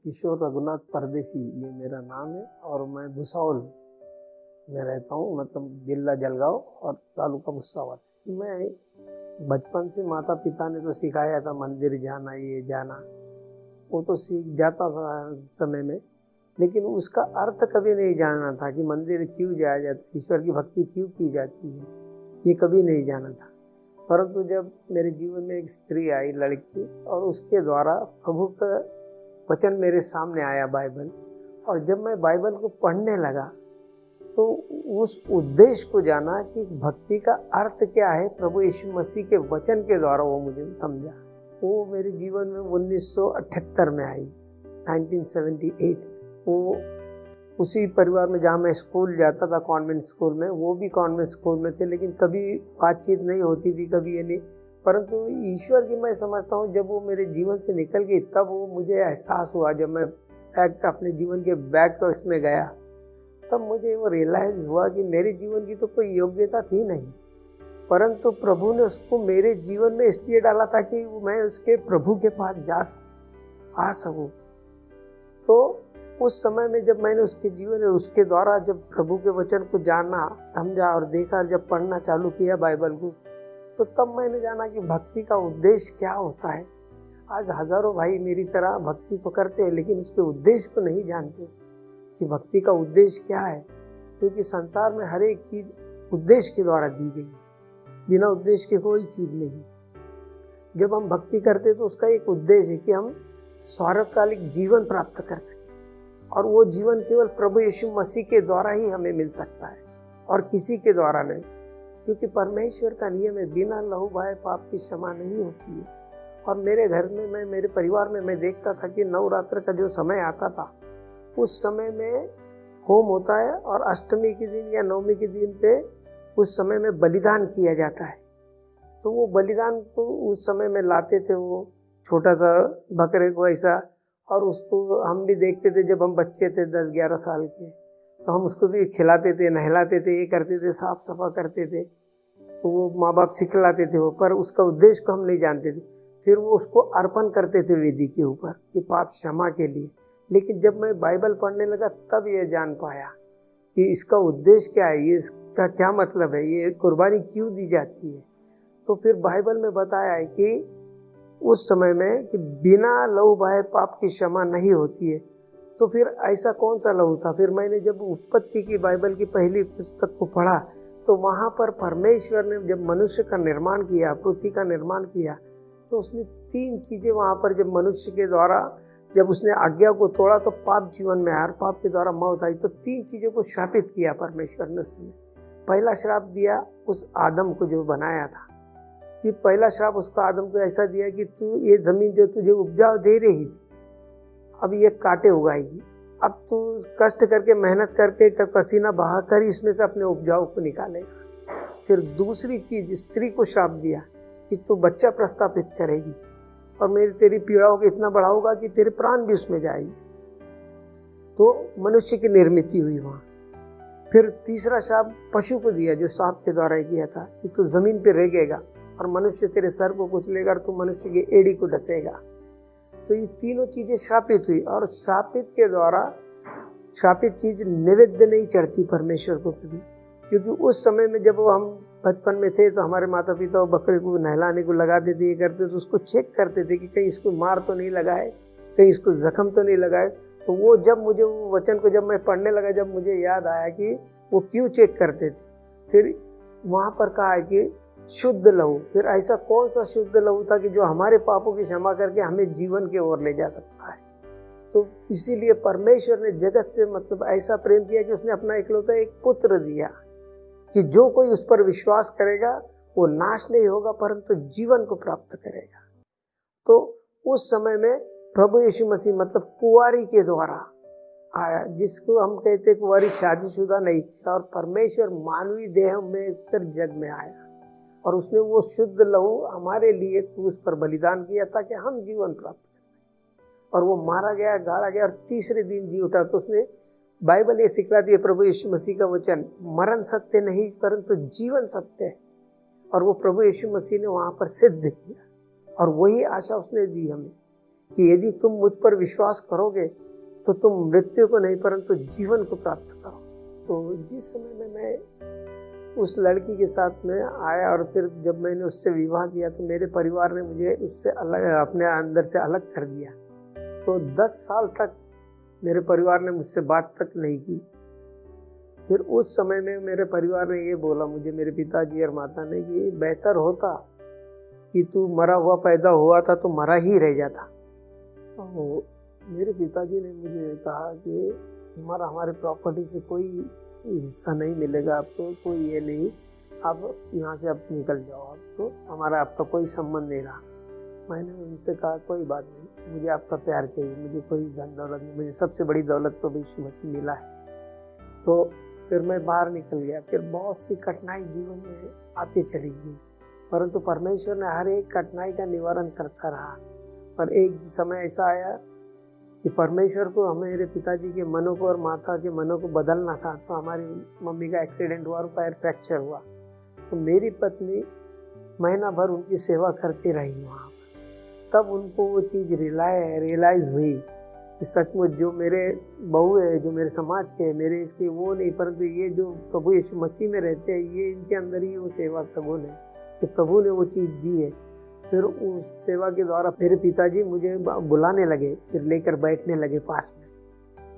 किशोर रघुनाथ परदेसी ये मेरा नाम है और मैं भुसावल में रहता हूँ, मतलब जिला जलगांव और तालुका भुसावल। मैं बचपन से माता पिता ने तो सिखाया था मंदिर जाना, ये जाना, वो तो सीख जाता था समय में, लेकिन उसका अर्थ कभी नहीं जाना था कि मंदिर क्यों जाया जाता है, ईश्वर की भक्ति क्यों की जाती है, ये कभी नहीं जाना था। परंतु जब मेरे जीवन में एक स्त्री आई, लड़की, और उसके द्वारा प्रभु का वचन मेरे सामने आया बाइबल, और जब मैं बाइबल को पढ़ने लगा तो उस उद्देश्य को जाना कि भक्ति का अर्थ क्या है, प्रभु यीशु मसीह के वचन के द्वारा वो मुझे समझा। वो मेरे जीवन में 1978 में आई, 1978। वो उसी परिवार में जहाँ मैं स्कूल जाता था, कॉन्वेंट स्कूल में, वो भी कॉन्वेंट स्कूल में थे, लेकिन कभी बातचीत नहीं होती थी, कभी ये नहीं। परंतु ईश्वर की मैं समझता हूँ जब वो मेरे जीवन से निकल गई तब वो मुझे एहसास हुआ। जब मैं अपने जीवन के बैक पर इसमें गया तब मुझे वो रियलाइज हुआ कि मेरे जीवन की तो कोई योग्यता थी नहीं, परंतु प्रभु ने उसको मेरे जीवन में इसलिए डाला था कि मैं उसके प्रभु के पास आ सकूं। तो उस समय में जब मैंने उसके जीवन में उसके द्वारा जब प्रभु के वचन को जाना, समझा और देखा, जब पढ़ना चालू किया बाइबल को, तो तब मैंने जाना कि भक्ति का उद्देश्य क्या होता है। आज हजारों भाई मेरी तरह भक्ति तो करते हैं लेकिन उसके उद्देश्य को नहीं जानते कि भक्ति का उद्देश्य क्या है, क्योंकि संसार में हर एक चीज उद्देश्य के द्वारा दी गई है, बिना उद्देश्य के कोई चीज नहीं। जब हम भक्ति करते तो उसका एक उद्देश्य है कि हम स्वर्गकालिक जीवन प्राप्त कर सकें, और वो जीवन केवल प्रभु यीशु मसीह के द्वारा ही हमें मिल सकता है और किसी के द्वारा नहीं, क्योंकि परमेश्वर का नियम है बिना लहू बहाए पाप की क्षमा नहीं होती है। और मेरे घर में, मेरे परिवार में मैं देखता था कि नवरात्र का जो समय आता था उस समय में होम होता है, और अष्टमी के दिन या नवमी के दिन पे उस समय में बलिदान किया जाता है। तो वो बलिदान को उस समय में लाते थे, वो छोटा सा बकरे को ऐसा, और उसको हम भी देखते थे। जब हम बच्चे थे 10-11 साल के, तो हम उसको भी खिलाते थे, नहलाते थे, ये करते थे, साफ सफा करते थे। तो वो माँ बाप सिखलाते थे वो, पर उसका उद्देश्य को हम नहीं जानते थे। फिर वो उसको अर्पण करते थे वेदी के ऊपर कि पाप क्षमा के लिए। लेकिन जब मैं बाइबल पढ़ने लगा तब ये जान पाया कि इसका उद्देश्य क्या है, ये इसका क्या मतलब है, ये कुर्बानी क्यों दी जाती है। तो फिर बाइबल में बताया है कि उस समय में कि बिना लहू बहाए पाप की क्षमा नहीं होती है। तो फिर ऐसा कौन सा लहू था। फिर मैंने जब उत्पत्ति की बाइबल की पहली पुस्तक को पढ़ा तो वहाँ पर परमेश्वर ने जब मनुष्य का निर्माण किया, पृथ्वी का निर्माण किया, तो उसने 3 चीजें वहाँ पर, जब मनुष्य के द्वारा जब उसने आज्ञा को तोड़ा तो पाप जीवन में आया, पाप के द्वारा मौत आई। तो 3 चीजों को श्रापित किया परमेश्वर ने उस समय। पहला श्राप दिया उस आदम को जो बनाया था, कि पहला श्राप उसको आदम को ऐसा दिया कि तू ये जमीन जो तुझे उपजाऊ दे रही थी, अब ये कांटे उगाएगी, अब तू कष्ट करके मेहनत करके पसीना बहाकर इसमें से अपने उपजाऊ को निकालेगा। फिर दूसरी चीज स्त्री को श्राप दिया कि तू बच्चा प्रस्थापित करेगी और मेरी तेरी पीड़ाओं को इतना बढ़ाऊंगा कि तेरे प्राण भी उसमें जाएगी। तो मनुष्य की निर्मित हुई वहां। फिर तीसरा श्राप पशु को दिया जो सांप के द्वारा किया था कि तू जमीन पे रहेगा और मनुष्य तेरे सर को कुचलेगा और तू मनुष्य की एड़ी को डसेगा। तो ये तीनों चीजें श्रापित हुई, और श्रापित के द्वारा श्रापित चीज नैवेद्य नहीं चढ़ती परमेश्वर को कभी, क्योंकि उस समय में जब हम बचपन में थे तो हमारे माता पिता बकरे को नहलाने को लगाते थे, ये करते थे, उसको चेक करते थे कि कहीं इसको मार तो नहीं लगाए, कहीं इसको जख्म तो नहीं लगाए। तो वो जब मुझे वो वचन को जब मैं पढ़ने लगा, जब मुझे याद आया कि वो क्यों चेक करते थे, फिर वहाँ पर कहा है कि शुद्ध लहू। फिर ऐसा कौन सा शुद्ध लहू था कि जो हमारे पापों की क्षमा करके हमें जीवन की ओर ले जा सकता है। तो इसीलिए परमेश्वर ने जगत से मतलब ऐसा प्रेम किया कि उसने अपना इकलौता एक पुत्र दिया कि जो कोई उस पर विश्वास करेगा वो नाश नहीं होगा परंतु जीवन को प्राप्त करेगा। तो उस समय में प्रभु यीशु मसीह मतलब कुंवारी के द्वारा आया, जिसको हम कहते कुंवारी शादीशुदा नहीं, और परमेश्वर मानवीय देह में कर जग में आया और उसने वो शुद्ध लहू हमारे लिए क्रूस पर बलिदान किया ताकि हम जीवन प्राप्त कर सकें। और वो मारा गया, गाड़ा गया और तीसरे दिन जी उठा। तो उसने बाइबल ये सिखलाती है, प्रभु यीशु मसीह का वचन, मरण सत्य नहीं परंतु जीवन सत्य है, और वो प्रभु यीशु मसीह ने वहाँ पर सिद्ध किया। और वही आशा उसने दी हमें कि यदि तुम मुझ पर विश्वास करोगे तो तुम मृत्यु को नहीं परंतु जीवन को प्राप्त करोगे। तो जिस समय में मैं उस लड़की के साथ में आया और फिर जब मैंने उससे विवाह किया तो मेरे परिवार ने मुझे उससे अलग, अपने अंदर से अलग कर दिया। तो 10 साल तक मेरे परिवार ने मुझसे बात तक नहीं की। फिर उस समय में मेरे परिवार ने ये बोला मुझे, मेरे पिताजी और माता ने, कि बेहतर होता कि तू मरा हुआ पैदा हुआ था तो मरा ही रह जाता। तो मेरे पिताजी ने मुझे कहा कि तुम्हारा हमारे प्रॉपर्टी से कोई हिस्सा नहीं मिलेगा आपको, कोई ये नहीं, आप यहाँ से अब निकल जाओ, आपको हमारा आपका कोई संबंध नहीं रहा। मैंने उनसे कहा कोई बात नहीं, मुझे आपका प्यार चाहिए, मुझे कोई धन दौलत नहीं, मुझे सबसे बड़ी दौलत प्रभु यीशु मसीह मिला है। तो फिर मैं बाहर निकल गया। फिर बहुत सी कठिनाई जीवन में आती चली गई, परंतु परमेश्वर ने हर एक कठिनाई का निवारण करता रहा। पर एक समय ऐसा आया कि परमेश्वर को हमारे पिताजी के मनों को और माता के मनों को बदलना था। तो हमारी मम्मी का एक्सीडेंट हुआ और पैर फ्रैक्चर हुआ। तो मेरी पत्नी महीना भर उनकी सेवा करती रही वहाँ पर। तब उनको वो चीज़ रियलाइज हुई कि सचमुच जो मेरे बहू है, जो मेरे समाज के, मेरे इसके वो नहीं, परंतु ये जो प्रभु यीशु मसीह में रहते हैं, ये इनके अंदर ही वो सेवा का गुण है कि प्रभु ने वो चीज़ दी है। फिर उस सेवा के द्वारा मेरे पिताजी मुझे बुलाने लगे, फिर लेकर बैठने लगे पास में,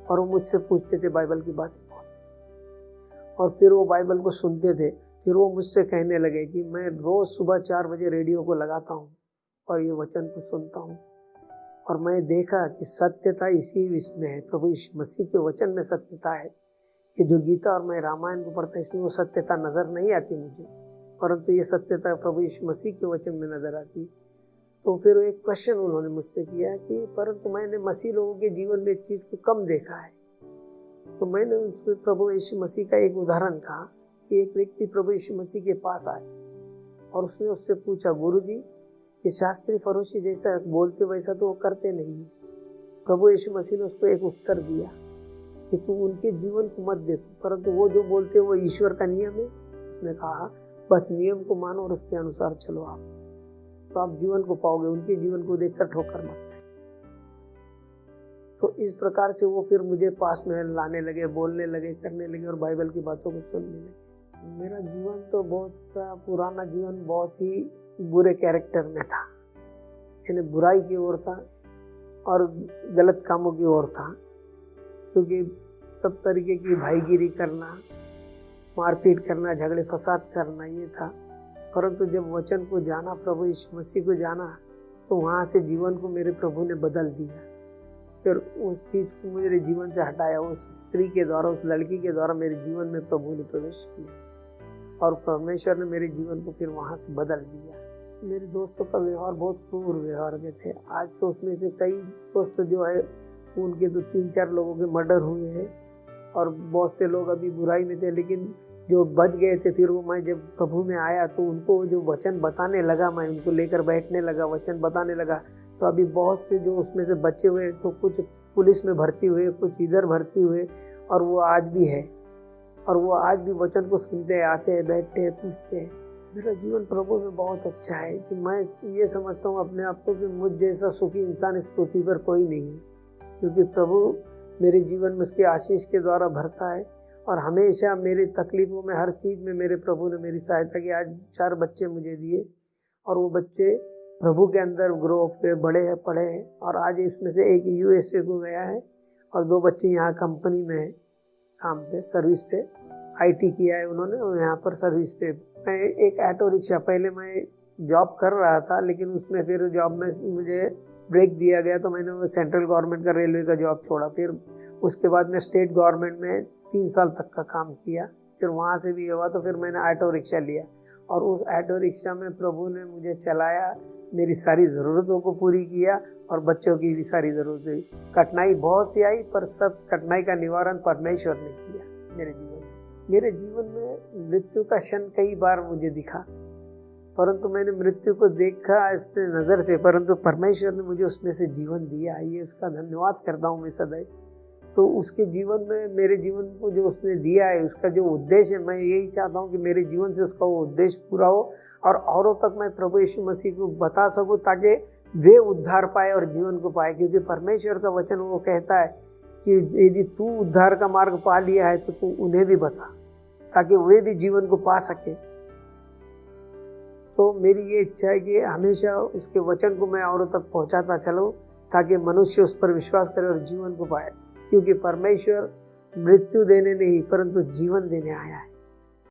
और वो मुझसे पूछते थे बाइबल की बातें बहुत, और फिर वो बाइबल को सुनते थे। फिर वो मुझसे कहने लगे कि मैं रोज़ सुबह 4 बजे रेडियो को लगाता हूँ और ये वचन को सुनता हूँ, और मैं देखा कि सत्यता इसी इसमें है, प्रभु यीशु मसीह के वचन में सत्यता है। कि जो गीता और मैं रामायण को पढ़ता इसमें वो सत्यता नज़र नहीं आती मुझे, परंतु ये सत्यता प्रभु यीशु मसीह के वचन में नजर आती। तो फिर एक क्वेश्चन उन्होंने मुझसे किया कि परंतु मैंने मसीह लोगों के जीवन में इस चीज़ को कम देखा है। तो मैंने उनसे प्रभु यीशु मसीह का एक उदाहरण कहा कि एक व्यक्ति प्रभु यीशु मसीह के पास आए और उसने उससे पूछा, गुरुजी ये शास्त्री फरोशी जैसा बोलते वैसा तो वो करते नहीं है। प्रभु यीशु मसीह ने उसको एक उत्तर दिया कि तू उनके जीवन को मत देखो, परंतु वो जो बोलते वो ईश्वर का नियम है। उसने कहा बस नियम को मानो और उसके अनुसार चलो, आप तो आप जीवन को पाओगे, उनके जीवन को देखकर ठोकर मत खाए। तो इस प्रकार से वो फिर मुझे पास में लाने लगे, बोलने लगे, करने लगे और बाइबल की बातों को सुनने लगे। मेरा जीवन तो बहुत सा पुराना जीवन बहुत ही बुरे कैरेक्टर में था, यानी बुराई की ओर था और गलत कामों की ओर था, क्योंकि सब तरीके की भाईगिरी करना, मारपीट करना, झगड़े फसाद करना, ये था। परंतु जब वचन को जाना, प्रभु यीशु मसीह को जाना, तो वहाँ से जीवन को मेरे प्रभु ने बदल दिया। फिर उस चीज़ को मेरे जीवन से हटाया। उस स्त्री के द्वारा, उस लड़की के द्वारा मेरे जीवन में प्रभु ने प्रवेश किया और परमेश्वर ने मेरे जीवन को फिर वहाँ से बदल दिया। मेरे दोस्तों का व्यवहार बहुत क्रूर व्यवहार के थे। आज तो उसमें से कई दोस्त जो है उनके तो 3-4 लोगों के मर्डर हुए हैं और बहुत से लोग अभी बुराई में थे, लेकिन जो बच गए थे फिर वो, मैं जब प्रभु में आया तो उनको जो वचन बताने लगा, मैं उनको लेकर बैठने लगा, वचन बताने लगा, तो अभी बहुत से जो उसमें से बचे हुए, तो कुछ पुलिस में भर्ती हुए, कुछ इधर भर्ती हुए, और वो आज भी है, और वो आज भी वचन को सुनते हैं, आते हैं, बैठते हैं, पूछते हैं। मेरा जीवन प्रभु में बहुत अच्छा है कि मैं ये समझता हूँ अपने आप को कि मुझ जैसा सुखी इंसान इस पृथ्वी पर कोई नहीं है, क्योंकि प्रभु मेरे जीवन में उसके आशीष के द्वारा भरता है और हमेशा मेरी तकलीफ़ों में, हर चीज़ में मेरे प्रभु ने मेरी सहायता की। आज 4 बच्चे मुझे दिए और वो बच्चे प्रभु के अंदर ग्रो हुए, बड़े हैं, पढ़े हैं, और आज इसमें से एक USA को गया है और 2 बच्चे यहाँ कंपनी में हैं, काम पे, सर्विस पे, IT किया है उन्होंने और यहाँ पर सर्विस पे। मैं एक ऑटो रिक्शा, पहले मैं जॉब कर रहा था, लेकिन उसमें फिर जॉब में मुझे ब्रेक दिया गया तो मैंने वो सेंट्रल गवर्नमेंट का रेलवे का जॉब छोड़ा। फिर उसके बाद मैं स्टेट गवर्नमेंट में 3 साल तक का काम किया। फिर वहाँ से भी हुआ तो फिर मैंने ऑटो रिक्शा लिया और उस ऑटो रिक्शा में प्रभु ने मुझे चलाया, मेरी सारी ज़रूरतों को पूरी किया और बच्चों की भी सारी ज़रूरत हुई। कठिनाई बहुत सी आई, पर सब कठिनाई का निवारण परमेश्वर ने किया मेरे जीवन में। मेरे जीवन में मृत्यु का क्षण कई बार मुझे दिखा, परंतु मैंने मृत्यु को देखा इससे नज़र से, परंतु परमेश्वर ने मुझे उसमें से जीवन दिया। ये उसका धन्यवाद करता हूँ मैं सदैव तो उसके जीवन में, मेरे जीवन को जो उसने दिया है, उसका जो उद्देश्य है, मैं यही चाहता हूँ कि मेरे जीवन से उसका वो उद्देश्य पूरा हो और औरों तक मैं प्रभु यीशु मसीह को बता सकूँ ताकि वे उद्धार पाए और जीवन को पाए। क्योंकि परमेश्वर का वचन वो कहता है कि यदि तू उद्धार का मार्ग पा लिया है तो तू उन्हें भी बता ताकि वे भी जीवन को पा सके। तो मेरी ये इच्छा है कि हमेशा उसके वचन को मैं औरों तक पहुंचाता चलूं ताकि मनुष्य उस पर विश्वास करे और जीवन को पाए। क्योंकि परमेश्वर मृत्यु देने नहीं परंतु जीवन देने आया है।